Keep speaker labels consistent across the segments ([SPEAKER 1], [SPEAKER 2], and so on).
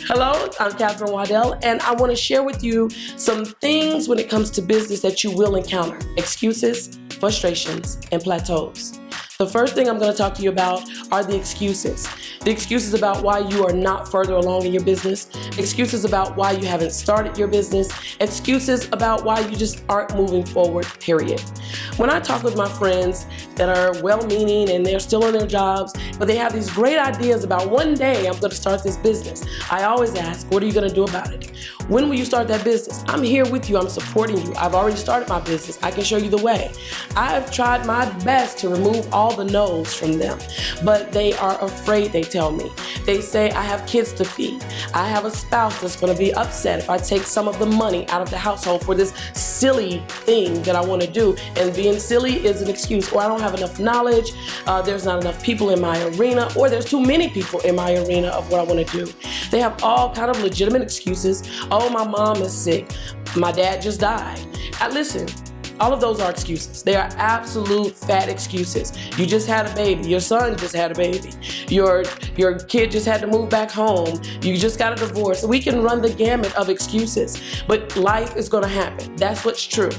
[SPEAKER 1] Hello, I'm Catherine Waddell, and I want to share with you some things when it comes to business that you will encounter: excuses, frustrations, and plateaus. The first thing I'm going to talk to you about are the excuses. The excuses about why you are not further along in your business, excuses about why you haven't started your business, excuses about why you just aren't moving forward, period. When I talk with my friends that are well-meaning and they're still in their jobs, but they have these great ideas about one day I'm going to start this business, I always ask, what are you going to do about it? When will you start that business? I'm here with you. I'm supporting you. I've already started my business. I can show you the way. I've tried my best to remove all the no's from them, but they are afraid, they tell me. They say, I have kids to feed. I have a spouse that's going to be upset if I take some of the money out of the household for this silly thing that I want to do. And being silly is an excuse. Or I don't have enough knowledge, there's not enough people in my arena, or there's too many people in my arena of what I want to do. They have all kind of legitimate excuses. Oh, my mom is sick. My dad just died. Listen, all of those are excuses. They are absolute fat excuses. You just had a baby. Your son just had a baby. Your kid just had to move back home. You just got a divorce. We can run the gamut of excuses, but life is going to happen. That's what's true.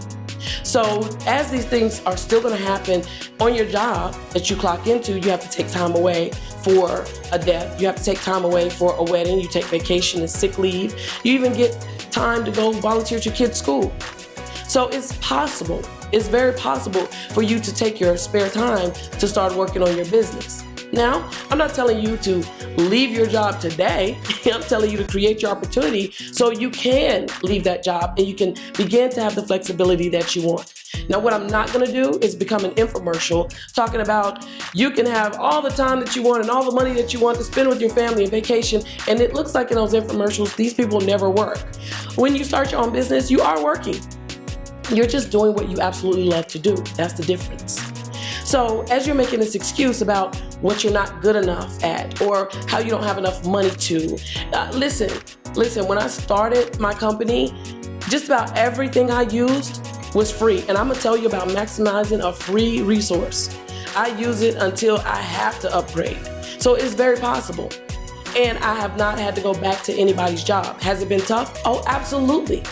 [SPEAKER 1] So as these things are still going to happen on your job that you clock into, you have to take time away for a death. You have to take time away for a wedding. You take vacation and sick leave. You even get time to go volunteer at your kid's school. So it's possible, it's very possible for you to take your spare time to start working on your business. Now, I'm not telling you to leave your job today. I'm telling you to create your opportunity so you can leave that job and you can begin to have the flexibility that you want. Now, what I'm not gonna do is become an infomercial talking about you can have all the time that you want and all the money that you want to spend with your family and vacation, and it looks like in those infomercials, these people never work. When you start your own business, you are working. You're just doing what you absolutely love to do. That's the difference. So as you're making this excuse about what you're not good enough at or how you don't have enough money to, listen, when I started my company, just about everything I used was free. And I'm gonna tell you about maximizing a free resource. I use it until I have to upgrade. So it's very possible. And I have not had to go back to anybody's job. Has it been tough? Oh, absolutely.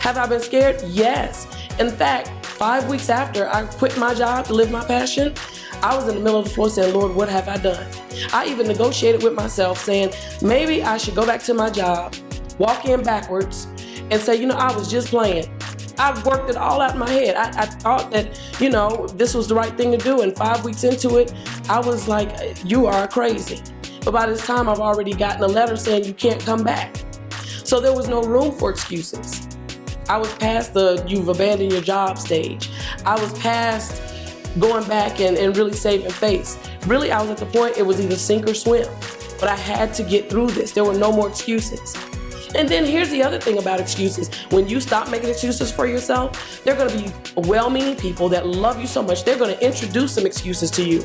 [SPEAKER 1] Have I been scared? Yes. In fact, 5 weeks after I quit my job to live my passion, I was in the middle of the floor saying, Lord, what have I done? I even negotiated with myself saying, maybe I should go back to my job, walk in backwards, and say, I was just playing. I've worked it all out in my head. I thought that, this was the right thing to do. And 5 weeks into it, I was like, you are crazy. But by this time, I've already gotten a letter saying you can't come back. So there was no room for excuses. I was past the you've abandoned your job stage. I was past going back and really saving face. Really, I was at the point it was either sink or swim. But I had to get through this. There were no more excuses. And then here's the other thing about excuses. When you stop making excuses for yourself, they're gonna be well-meaning people that love you so much, they're gonna introduce some excuses to you.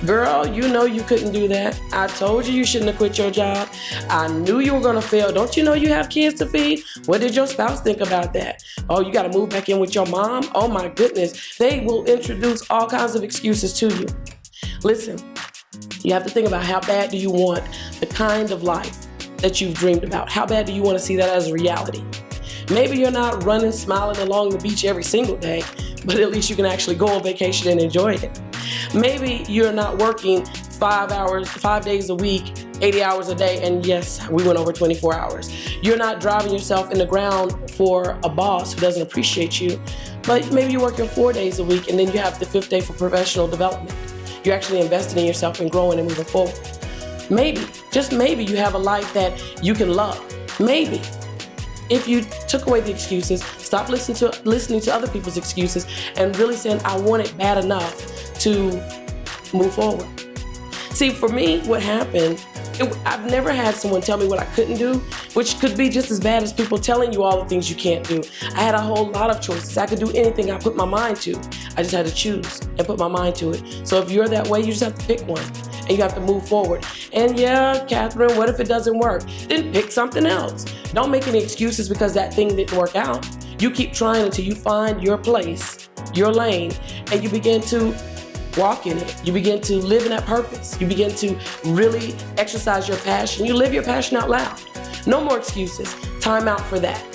[SPEAKER 1] Girl, you know you couldn't do that. I told you shouldn't have quit your job. I knew you were gonna fail. Don't you know you have kids to feed? What did your spouse think about that? Oh, you gotta move back in with your mom? Oh my goodness. They will introduce all kinds of excuses to you. Listen, you have to think about how bad do you want the kind of life that you've dreamed about? How bad do you want to see that as a reality? Maybe you're not running, smiling along the beach every single day, but at least you can actually go on vacation and enjoy it. Maybe you're not working 5 days a week, 80 hours a day, and yes, we went over 24 hours. You're not driving yourself in the ground for a boss who doesn't appreciate you, but maybe you're working 4 days a week and then you have the 5th day for professional development. You're actually investing in yourself and growing and moving forward. Maybe, just maybe, you have a life that you can love. Maybe. If you took away the excuses, stop listening to other people's excuses, and really saying, I want it bad enough to move forward. See, for me, what happened, I've never had someone tell me what I couldn't do, which could be just as bad as people telling you all the things you can't do. I had a whole lot of choices. I could do anything I put my mind to. I just had to choose and put my mind to it. So if you're that way, you just have to pick one. And you have to move forward. And yeah, Catherine, what if it doesn't work? Then pick something else. Don't make any excuses because that thing didn't work out. You keep trying until you find your place, your lane, and you begin to walk in it. You begin to live in that purpose. You begin to really exercise your passion. You live your passion out loud. No more excuses. Time out for that.